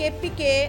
KPK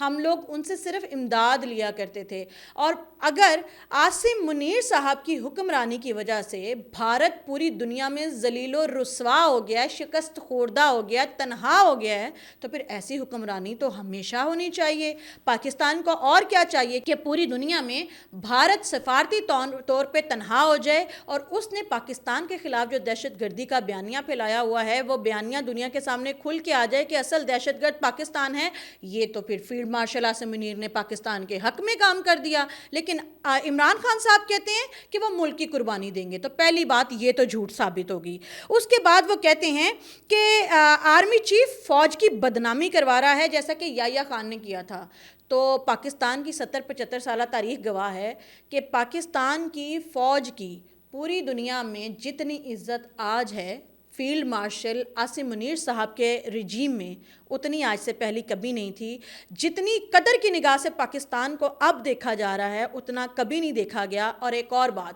ہم لوگ ان سے صرف امداد لیا کرتے تھے. اور اگر عاصم منیر صاحب کی حکمرانی کی وجہ سے بھارت پوری دنیا میں ذلیل و رسوا ہو گیا ہے, شکست خوردہ ہو گیا, تنہا ہو گیا ہے, تو پھر ایسی حکمرانی تو ہمیشہ ہونی چاہیے. پاکستان کو اور کیا چاہیے کہ پوری دنیا میں بھارت سفارتی طور پہ تنہا ہو جائے, اور اس نے پاکستان کے خلاف جو دہشت گردی کا بیانیہ پھیلایا ہوا ہے وہ بیانیہ دنیا کے سامنے کھل کے آ جائے کہ اصل دہشت گرد پاکستان ہے. یہ تو پھر فیلڈ مارشل عاصم منیر نے پاکستان کے حق میں کام کر دیا. لیکن عمران خان صاحب کہتے ہیں کہ وہ ملک کی قربانی دیں گے, تو پہلی بات یہ تو جھوٹ ثابت ہوگی. اس کے بعد وہ کہتے ہیں کہ آرمی چیف فوج کی بدنامی کروا رہا ہے جیسا کہ یحییٰ خان نے کیا تھا. تو پاکستان کی 70-75 سالہ تاریخ گواہ ہے کہ پاکستان کی فوج کی پوری دنیا میں جتنی عزت آج ہے فیلڈ مارشل عاصم منیر صاحب کے رجیم میں, اتنی آج سے پہلی کبھی نہیں تھی. جتنی قدر کی نگاہ سے پاکستان کو اب دیکھا جا رہا ہے اتنا کبھی نہیں دیکھا گیا. اور ایک اور بات,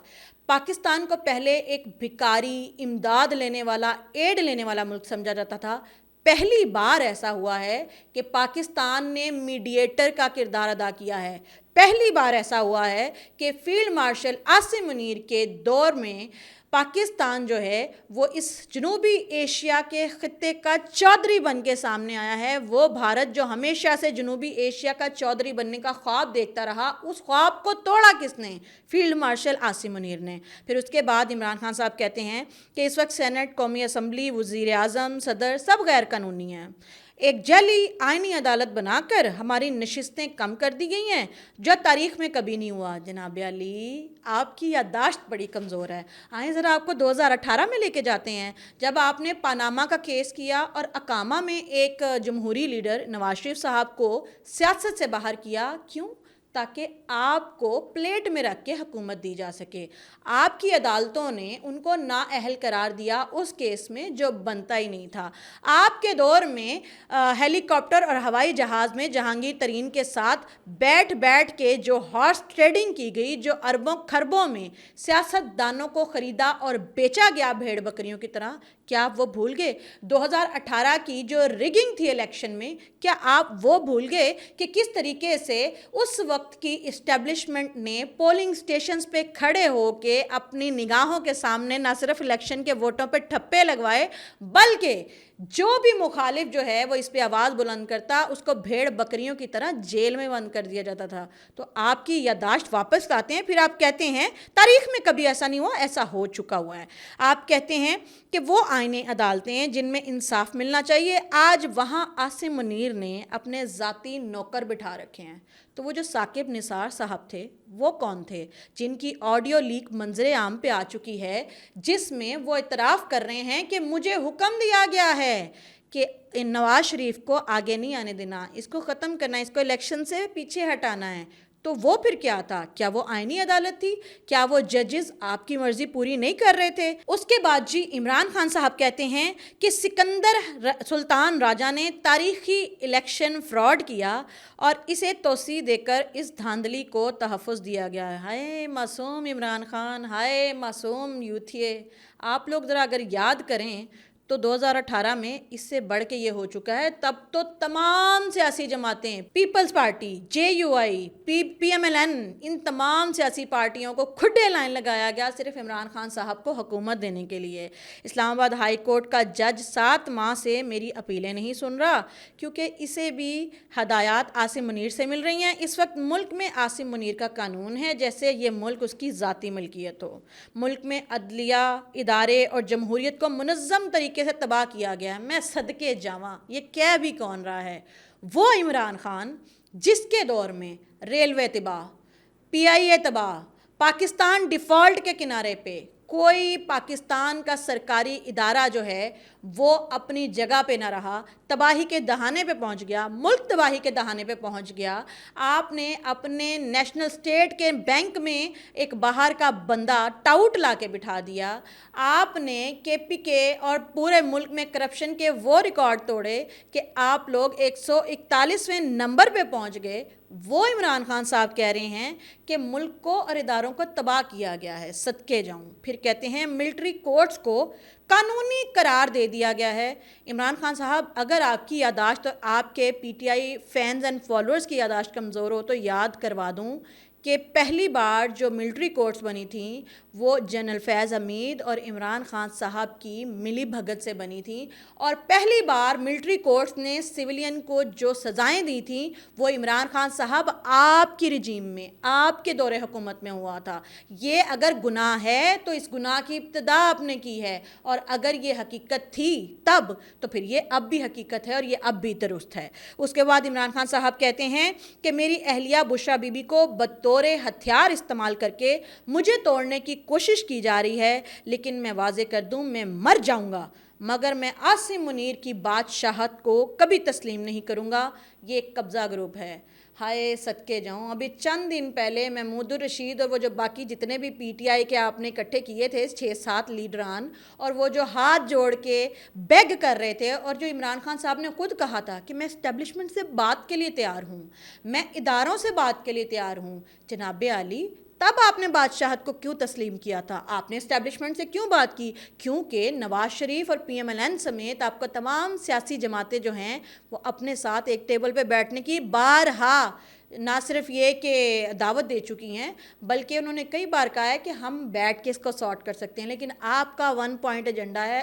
پاکستان کو پہلے ایک بھکاری, امداد لینے والا, ایڈ لینے والا ملک سمجھا جاتا تھا. پہلی بار ایسا ہوا ہے کہ پاکستان نے میڈیٹر کا کردار ادا کیا ہے. پہلی بار ایسا ہوا ہے کہ فیلڈ مارشل عاصم منیر کے دور میں پاکستان جو ہے وہ اس جنوبی ایشیا کے خطے کا چودھری بن کے سامنے آیا ہے. وہ بھارت جو ہمیشہ سے جنوبی ایشیا کا چودھری بننے کا خواب دیکھتا رہا, اس خواب کو توڑا کس نے؟ فیلڈ مارشل عاصم منیر نے. پھر اس کے بعد عمران خان صاحب کہتے ہیں کہ اس وقت سینٹ, قومی اسمبلی, وزیر اعظم, صدر سب غیر قانونی ہیں. ایک جعلی آئینی عدالت بنا کر ہماری نشستیں کم کر دی گئی ہیں جو تاریخ میں کبھی نہیں ہوا. جناب علی, آپ کی یادداشت بڑی کمزور ہے. آئیں ذرا آپ کو 2018 میں لے کے جاتے ہیں جب آپ نے پاناما کا کیس کیا اور اقامہ میں ایک جمہوری لیڈر نواز شریف صاحب کو سیاست سے باہر کیا. کیوں؟ تاکہ آپ کو پلیٹ میں رکھ کے حکومت دی جا سکے. آپ کی عدالتوں نے ان کو نااہل قرار دیا اس کیس میں جو بنتا ہی نہیں تھا. آپ کے دور میں ہیلی کاپٹر اور ہوائی جہاز میں جہانگیر ترین کے ساتھ بیٹھ کے جو ہارس ٹریڈنگ کی گئی, جو اربوں خربوں میں سیاست دانوں کو خریدا اور بیچا گیا بھیڑ بکریوں کی طرح, کیا آپ وہ بھول گئے؟ 2018 کی جو ریگنگ تھی الیکشن میں, کیا آپ وہ بھول گئے کہ کس طریقے سے اس وقت کی اسٹیبلشمنٹ نے پولنگ سٹیشنز پہ کھڑے ہو کے اپنی نگاہوں کے سامنے نہ صرف الیکشن کے ووٹوں پہ ٹھپے لگوائے, بلکہ جو بھی مخالف جو ہے وہ اس پہ آواز بلند کرتا اس کو بھیڑ بکریوں کی طرح جیل میں بند کر دیا جاتا تھا. تو آپ کی یادداشت واپس لاتے ہیں, پھر آپ کہتے ہیں تاریخ میں کبھی ایسا نہیں ہوا, ایسا ہو چکا ہوا ہے. آپ کہتے ہیں کہ وہ آئینی عدالتیں ہیں جن میں انصاف ملنا چاہیے, آج وہاں عاصم منیر نے اپنے ذاتی نوکر بٹھا رکھے ہیں. تو وہ جو ثاقب نثار صاحب تھے وہ کون تھے جن کی آڈیو لیک منظر عام پہ آ چکی ہے, جس میں وہ اعتراف کر رہے ہیں کہ مجھے حکم دیا گیا ہے کہ نواز شریف کو آگے نہیں آنے دینا, اس کو ختم کرنا ہے, اس کو الیکشن سے پیچھے ہٹانا ہے. تو وہ پھر کیا تھا؟ کیا وہ آئینی عدالت تھی؟ کیا وہ ججز آپ کی مرضی پوری نہیں کر رہے تھے؟ اس کے بعد جی عمران خان صاحب کہتے ہیں کہ سکندر سلطان راجہ نے تاریخی الیکشن فراڈ کیا اور اسے توسیع دے کر اس دھاندلی کو تحفظ دیا گیا ہے. ہائے معصوم عمران خان, ہائے معصوم یوتھیے, آپ لوگ ذرا اگر یاد کریں تو 2018 میں اس سے بڑھ کے یہ ہو چکا ہے. تب تو تمام سیاسی جماعتیں, People's Party, J U I, P M L N, ان تمام سیاسی پارٹیوں کو کھڈے لائن لگایا گیا صرف عمران خان صاحب کو حکومت دینے کے لیے. اسلام آباد ہائی کورٹ کا جج 7 ماہ سے میری اپیلیں نہیں سن رہا کیونکہ اسے بھی ہدایات عاصم منیر سے مل رہی ہیں. اس وقت ملک میں عاصم منیر کا قانون ہے جیسے یہ ملک اس کی ذاتی ملکیت ہو. ملک میں عدلیہ, ادارے اور جمہوریت کو منظم طریقے سے تباہ کیا گیا. میں صدقے جاواں, یہ کہہ بھی کون رہا ہے؟ وہ عمران خان جس کے دور میں ریلوے تباہ, پی آئی اے تباہ, پاکستان ڈیفالٹ کے کنارے پہ, کوئی پاکستان کا سرکاری ادارہ جو ہے وہ اپنی جگہ پہ نہ رہا, تباہی کے دہانے پہ پہنچ گیا, ملک تباہی کے دہانے پہ پہنچ گیا. آپ نے اپنے نیشنل اسٹیٹ کے بینک میں ایک باہر کا بندہ ٹاؤٹ لا کے بٹھا دیا. آپ نے کے پی کے اور پورے ملک میں کرپشن کے وہ ریکارڈ توڑے کہ آپ لوگ 141ویں نمبر پہ پہنچ گئے. وہ عمران خان صاحب کہہ رہے ہیں کہ ملک کو اور اداروں کو تباہ کیا گیا ہے، صدقے جاؤں۔ پھر کہتے ہیں ملٹری کورٹس کو قانونی قرار دے دیا گیا ہے۔ عمران خان صاحب، اگر آپ کی یادداشت اور آپ کے P T I fans and followers کی یادداشت کمزور ہو تو یاد کروا دوں کہ پہلی بار جو ملٹری کورٹس بنی تھیں وہ جنرل فیض حمید اور عمران خان صاحب کی ملی بھگت سے بنی تھیں، اور پہلی بار ملٹری کورٹس نے سویلین کو جو سزائیں دی تھیں وہ عمران خان صاحب آپ کی رجیم میں، آپ کے دور حکومت میں ہوا تھا۔ یہ اگر گناہ ہے تو اس گناہ کی ابتدا آپ نے کی ہے، اور اگر یہ حقیقت تھی تب تو پھر یہ اب بھی حقیقت ہے اور یہ اب بھی درست ہے۔ اس کے بعد عمران خان صاحب کہتے ہیں کہ میری اہلیہ بشریٰ بی بی کو بطور ہتھیار استعمال کر کے مجھے توڑنے کی کوشش کی جا رہی ہے، لیکن میں واضح کر دوں میں مر جاؤں گا مگر میں عاصم منیر کی بادشاہت کو کبھی تسلیم نہیں کروں گا۔ یہ ایک قبضہ گروپ ہے۔ ہائے صدقے جاؤں، ابھی چند دن پہلے محمود الرشید اور وہ جو باقی جتنے بھی پی ٹی آئی کے آپ نے اکٹھے کیے تھے 6-7 لیڈران، اور وہ جو ہاتھ جوڑ کے بیگ کر رہے تھے، اور جو عمران خان صاحب نے خود کہا تھا کہ میں اسٹیبلشمنٹ سے بات کے لیے تیار ہوں، میں اداروں سے بات کے لیے تیار ہوں۔ جناب عالی، تب آپ نے بادشاہت کو کیوں تسلیم کیا تھا؟ آپ نے اسٹیبلشمنٹ سے کیوں بات کی؟ کیونکہ نواز شریف اور پی ایم ایل این سمیت آپ کو تمام سیاسی جماعتیں جو ہیں وہ اپنے ساتھ ایک ٹیبل پہ بیٹھنے کی بارہا نہ صرف یہ کہ دعوت دے چکی ہیں، بلکہ انہوں نے کئی بار کہا ہے کہ ہم بیٹھ کے اس کو سارٹ کر سکتے ہیں، لیکن آپ کا 1 پوائنٹ ایجنڈا ہے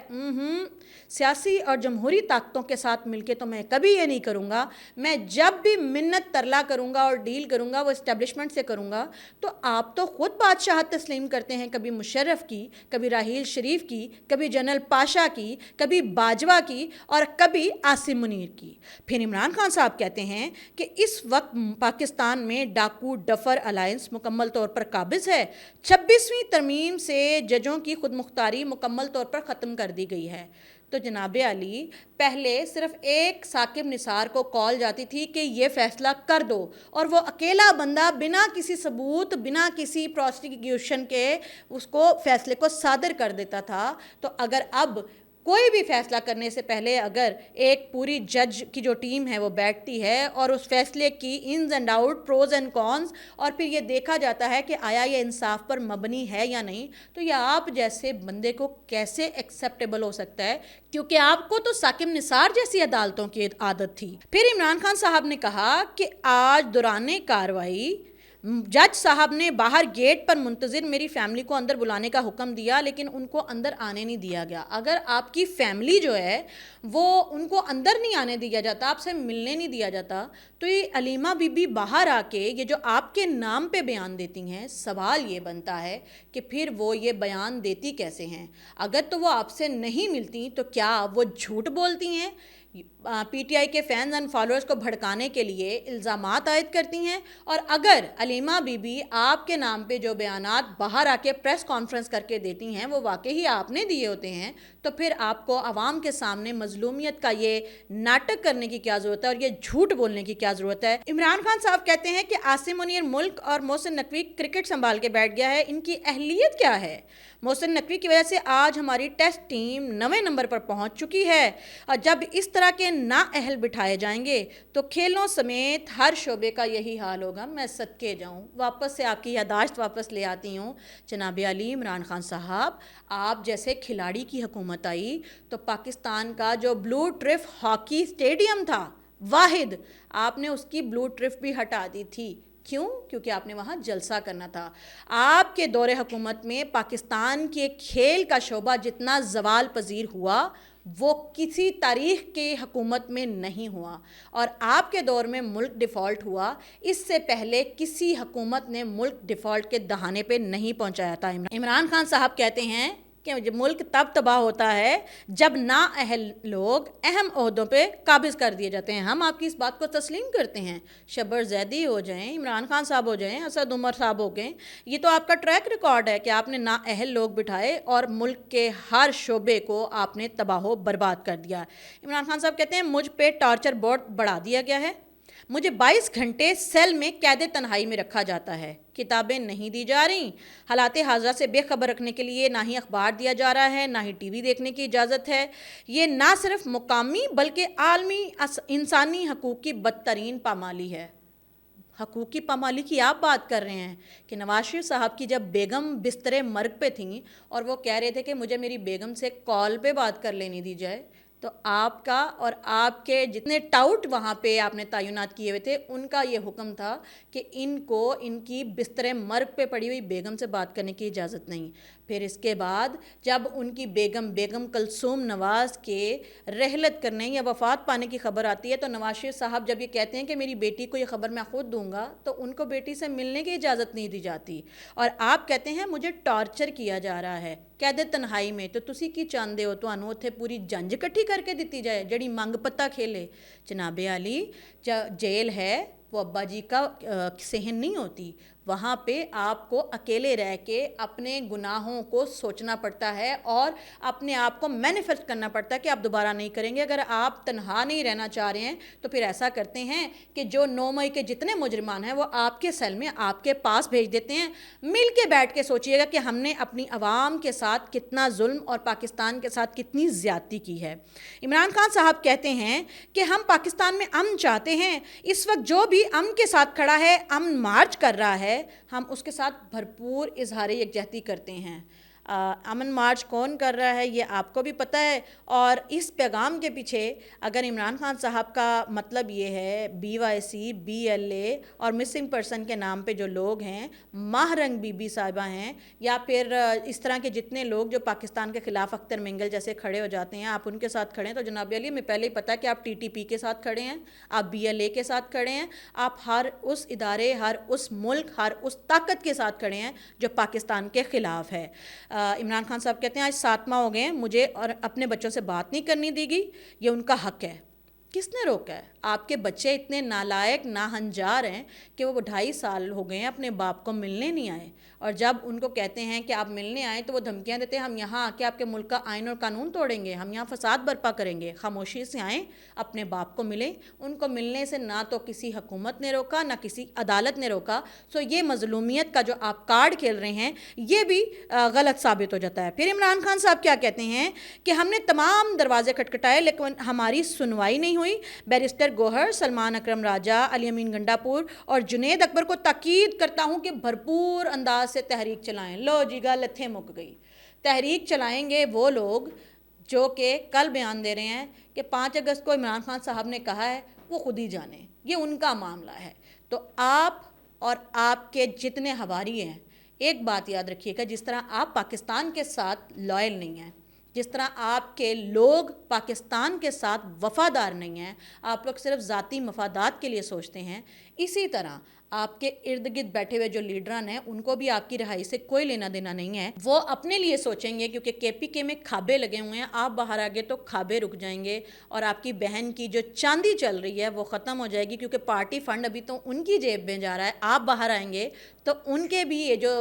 سیاسی اور جمہوری طاقتوں کے ساتھ مل کے تو میں کبھی یہ نہیں کروں گا۔ میں جب بھی منت ترلا کروں گا اور ڈیل کروں گا وہ اسٹیبلشمنٹ سے کروں گا۔ تو آپ تو خود بادشاہت تسلیم کرتے ہیں، کبھی مشرف کی، کبھی راحیل شریف کی، کبھی جنرل پاشا کی، کبھی باجوہ کی، اور کبھی عاصم منیر کی۔ پھر عمران خان صاحب کہتے ہیں کہ اس وقت پاکستان میں ڈاکو ڈفر الائنس مکمل طور پر قابض ہے۔ 26ویں ترمیم سے ججوں کی خود مختاری مکمل طور پر ختم کر دی گئی ہے۔ تو جناب عالی، پہلے صرف ایک ثاقب نثار کو کال جاتی تھی کہ یہ فیصلہ کر دو، اور وہ اکیلا بندہ بنا کسی ثبوت، بنا کسی پروسیکیوشن کے اس کو فیصلے کو صادر کر دیتا تھا۔ تو اگر اب کوئی بھی فیصلہ کرنے سے پہلے اگر ایک پوری جج کی جو ٹیم ہے وہ بیٹھتی ہے اور اس فیصلے کی ins and out, pros and cons, اور پھر یہ دیکھا جاتا ہے کہ آیا یہ انصاف پر مبنی ہے یا نہیں، تو یہ آپ جیسے بندے کو کیسے ایکسیپٹیبل ہو سکتا ہے؟ کیونکہ آپ کو تو ثاقب نثار جیسی عدالتوں کی عادت تھی۔ پھر عمران خان صاحب نے کہا کہ آج دوران کارروائی جج صاحب نے باہر گیٹ پر منتظر میری فیملی کو اندر بلانے کا حکم دیا، لیکن ان کو اندر آنے نہیں دیا گیا۔ اگر آپ کی فیملی جو ہے وہ ان کو اندر نہیں آنے دیا جاتا، آپ سے ملنے نہیں دیا جاتا، تو یہ علیمہ بی بی باہر آ کے یہ جو آپ کے نام پہ بیان دیتی ہیں، سوال یہ بنتا ہے کہ پھر وہ یہ بیان دیتی کیسے ہیں؟ اگر تو وہ آپ سے نہیں ملتی تو کیا وہ جھوٹ بولتی ہیں؟ پی ٹی آئی کے فینز اینڈ فالوورز کو بھڑکانے کے لیے الزامات عائد کرتی ہیں؟ اور اگر علیمہ بی بی آپ کے نام پہ جو بیانات باہر آ کے پریس کانفرنس کر کے دیتی ہیں وہ واقعی آپ نے دیے ہوتے ہیں، تو پھر آپ کو عوام کے سامنے مظلومیت کا یہ ناٹک کرنے کی کیا ضرورت ہے اور یہ جھوٹ بولنے کی کیا ضرورت ہے؟ عمران خان صاحب کہتے ہیں کہ عاصم منیر ملک اور محسن نقوی کرکٹ سنبھال کے بیٹھ گیا ہے، ان کی اہلیت کیا ہے؟ محسن نقوی کی وجہ سے آج ہماری ٹیسٹ ٹیم 9ویں نمبر پر پہنچ چکی ہے، اور جب اس طرح کے نااہل بٹھائے جائیں گے تو کھیلوں سمیت ہر شعبے کا یہی حال ہوگا۔ میں صدقے جاؤں، واپس سے آپ کی یادداشت واپس لے آتی ہوں۔ جناب علی، عمران خان صاحب، آپ جیسے کھلاڑی کی حکومت آئی تو پاکستان کا جو بلو ٹرف ہاکی اسٹیڈیم تھا واحد، آپ نے اس کی بلو ٹرف بھی ہٹا دی تھی۔ کیوں؟ کیونکہ آپ نے وہاں جلسہ کرنا تھا۔ آپ کے دور حکومت میں پاکستان کے کھیل کا شعبہ جتنا زوال پذیر ہوا وہ کسی تاریخ کے حکومت میں نہیں ہوا، اور آپ کے دور میں ملک ڈیفالٹ ہوا، اس سے پہلے کسی حکومت نے ملک ڈیفالٹ کے دہانے پہ نہیں پہنچایا تھا۔ عمران خان صاحب کہتے ہیں کہ ملک تب تباہ ہوتا ہے جب نااہل لوگ اہم عہدوں پہ قابض کر دیے جاتے ہیں۔ ہم آپ کی اس بات کو تسلیم کرتے ہیں، شبر زیدی ہو جائیں، عمران خان صاحب ہو جائیں، اسد عمر صاحب ہو گئے، یہ تو آپ کا ٹریک ریکارڈ ہے کہ آپ نے نااہل لوگ بٹھائے اور ملک کے ہر شعبے کو آپ نے تباہ و برباد کر دیا۔ عمران خان صاحب کہتے ہیں مجھ پہ ٹارچر بورڈ بڑھا دیا گیا ہے، مجھے 22 گھنٹے سیل میں قید تنہائی میں رکھا جاتا ہے، کتابیں نہیں دی جا رہی، حالات حاضرہ سے بے خبر رکھنے کے لیے نہ ہی اخبار دیا جا رہا ہے، نہ ہی ٹی وی دیکھنے کی اجازت ہے۔ یہ نہ صرف مقامی بلکہ عالمی انسانی حقوق کی بدترین پامالی ہے۔ حقوق کی پامالی کی آپ بات کر رہے ہیں کہ نواز شریف صاحب کی جب بیگم بستر مرگ پہ تھیں اور وہ کہہ رہے تھے کہ مجھے میری بیگم سے کال پہ بات کر لینی دی جائے، تو آپ کا اور آپ کے جتنے ٹاؤٹ وہاں پہ آپ نے تعینات کیے ہوئے تھے ان کا یہ حکم تھا کہ ان کو ان کی بستر مرگ پہ پڑی ہوئی بیگم سے بات کرنے کی اجازت نہیں۔ پھر اس کے بعد جب ان کی بیگم کلثوم نواز کے رحلت کرنے یا وفات پانے کی خبر آتی ہے تو نواز شریف صاحب جب یہ کہتے ہیں کہ میری بیٹی کو یہ خبر میں خود دوں گا تو ان کو بیٹی سے ملنے کی اجازت نہیں دی جاتی، اور آپ کہتے ہیں مجھے ٹارچر کیا جا رہا ہے قید تنہائی میں۔ تو تسی کی چاہتے ہو تانوں اتھے پوری جنج کٹھی کر کے دیتی جائے جڑی منگ پتہ کھیلے؟ جناب عالی، جیل ہے وہ ابا جی کا صحن نہیں ہوتی، وہاں پہ آپ کو اکیلے رہ کے اپنے گناہوں کو سوچنا پڑتا ہے اور اپنے آپ کو مینیفیسٹ کرنا پڑتا ہے کہ آپ دوبارہ نہیں کریں گے۔ اگر آپ تنہا نہیں رہنا چاہ رہے ہیں تو پھر ایسا کرتے ہیں کہ جو 9 مئی کے جتنے مجرمان ہیں وہ آپ کے سیل میں آپ کے پاس بھیج دیتے ہیں، مل کے بیٹھ کے سوچئے گا کہ ہم نے اپنی عوام کے ساتھ کتنا ظلم اور پاکستان کے ساتھ کتنی زیادتی کی ہے۔ عمران خان صاحب کہتے ہیں کہ ہم پاکستان میں امن چاہتے ہیں، اس وقت جو بھی امن کے ساتھ کھڑا ہے، امن مارچ کر رہا ہے، ہم اس کے ساتھ بھرپور اظہار یکجہتی کرتے ہیں۔ امن مارچ کون کر رہا ہے یہ آپ کو بھی پتہ ہے، اور اس پیغام کے پیچھے اگر عمران خان صاحب کا مطلب یہ ہے BYC BLA اور مسنگ پرسن کے نام پہ جو لوگ ہیں، ماہ رنگ بی بی صاحبہ ہیں، یا پھر اس طرح کے جتنے لوگ جو پاکستان کے خلاف اختر منگل جیسے کھڑے ہو جاتے ہیں، آپ ان کے ساتھ کھڑے ہیں، تو جناب علی ہمیں پہلے ہی پتہ ہے کہ آپ TTP کے ساتھ کھڑے ہیں، آپ BLA کے ساتھ کھڑے ہیں، آپ ہر اس ادارے، ہر اس ملک، ہر اس طاقت کے ساتھ کھڑے ہیں جو پاکستان کے خلاف ہے۔ عمران خان صاحب کہتے ہیں آج 7 ماہ ہو گئے ہیں، مجھے اور اپنے بچوں سے بات نہیں کرنی دی گئی، یہ ان کا حق ہے۔ کس نے روکا ہے؟ آپ کے بچے اتنے نالائق ناہنجار ہیں کہ وہ 2.5 سال ہو گئے ہیں اپنے باپ کو ملنے نہیں آئے، اور جب ان کو کہتے ہیں کہ آپ ملنے آئیں تو وہ دھمکیاں دیتے ہیں ہم یہاں آ کے آپ کے ملک کا آئین اور قانون توڑیں گے، ہم یہاں فساد برپا کریں گے۔ خاموشی سے آئیں، اپنے باپ کو ملیں۔ ان کو ملنے سے نہ تو کسی حکومت نے روکا نہ کسی عدالت نے روکا، سو یہ مظلومیت کا جو آپ کارڈ کھیل رہے ہیں یہ بھی غلط ثابت ہو جاتا ہے۔ پھر عمران خان صاحب کیا کہتے ہیں کہ ہم نے تمام دروازے کھٹکھٹائے لیکن ہماری سنوائی نہیں ہوئی۔ بیرسٹر گوہر، سلمان اکرم راجہ، علی امین گنڈاپور اور جنید اکبر کو تاکید کرتا ہوں کہ بھرپور انداز سے تحریک چلائیں۔ لو جی گل اتھے مک گئی۔ تحریک چلائیں گے وہ لوگ جو کہ کل بیان دے رہے ہیں کہ 5 اگست کو عمران خان صاحب نے کہا ہے، وہ خود ہی جانیں، یہ ان کا معاملہ ہے۔ تو آپ اور آپ کے جتنے حواری ہیں، ایک بات یاد رکھیے گا، جس طرح آپ پاکستان کے ساتھ لائل نہیں ہیں، جس طرح آپ کے لوگ پاکستان کے ساتھ وفادار نہیں ہیں، آپ لوگ صرف ذاتی مفادات کے لیے سوچتے ہیں، اسی طرح آپ کے ارد گرد بیٹھے ہوئے جو لیڈران ہیں ان کو بھی آپ کی رہائی سے کوئی لینا دینا نہیں ہے۔ وہ اپنے لیے سوچیں گے کیونکہ KPK میں کھابے لگے ہوئے ہیں، آپ باہر آگے تو کھابے رک جائیں گے، اور آپ کی بہن کی جو چاندی چل رہی ہے وہ ختم ہو جائے گی، کیونکہ پارٹی فنڈ ابھی تو ان کی جیب میں جا رہا ہے۔ آپ باہر آئیں گے تو ان کے بھی یہ جو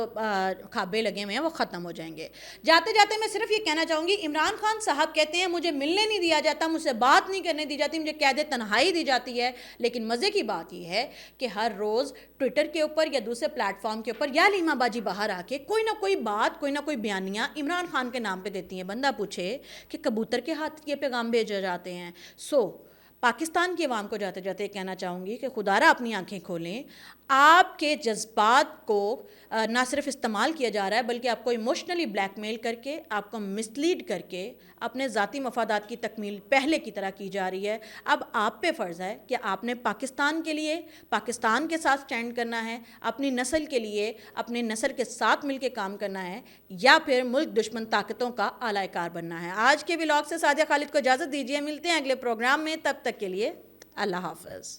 کھابے لگے ہوئے ہیں وہ ختم ہو جائیں گے۔ جاتے جاتے میں صرف یہ کہنا چاہوں گی، عمران خان صاحب کہتے ہیں مجھے ملنے نہیں دیا جاتا، مجھ سے بات نہیں کرنے دی جاتی، مجھے قید تنہائی دی جاتی ہے، لیکن مزے کی بات یہ ہے کہ ہر روز ٹویٹر کے اوپر یا دوسرے پلیٹ فارم کے اوپر یا لیما باجی باہر آ کے کوئی نہ کوئی بات، کوئی نہ کوئی بیانیاں عمران خان کے نام پہ دیتی ہیں۔ بندہ پوچھے کہ کبوتر کے ہاتھ یہ پیغام بھیجے جاتے ہیں۔ پاکستان کی عوام کو جاتے جاتے کہنا چاہوں گی کہ خدا را اپنی آنکھیں کھولیں، آپ کے جذبات کو نہ صرف استعمال کیا جا رہا ہے بلکہ آپ کو ایموشنلی بلیک میل کر کے، آپ کو مسلیڈ کر کے اپنے ذاتی مفادات کی تکمیل پہلے کی طرح کی جا رہی ہے۔ اب آپ پہ فرض ہے کہ آپ نے پاکستان کے لیے، پاکستان کے ساتھ سٹینڈ کرنا ہے، اپنی نسل کے لیے اپنے نسل کے ساتھ مل کے کام کرنا ہے، یا پھر ملک دشمن طاقتوں کا اعلی کار بننا ہے۔ آج کے ولاگ سے سعدیہ خالد کو اجازت دیجیے، ملتے ہیں اگلے پروگرام میں، تب تک کے لیے اللہ حافظ۔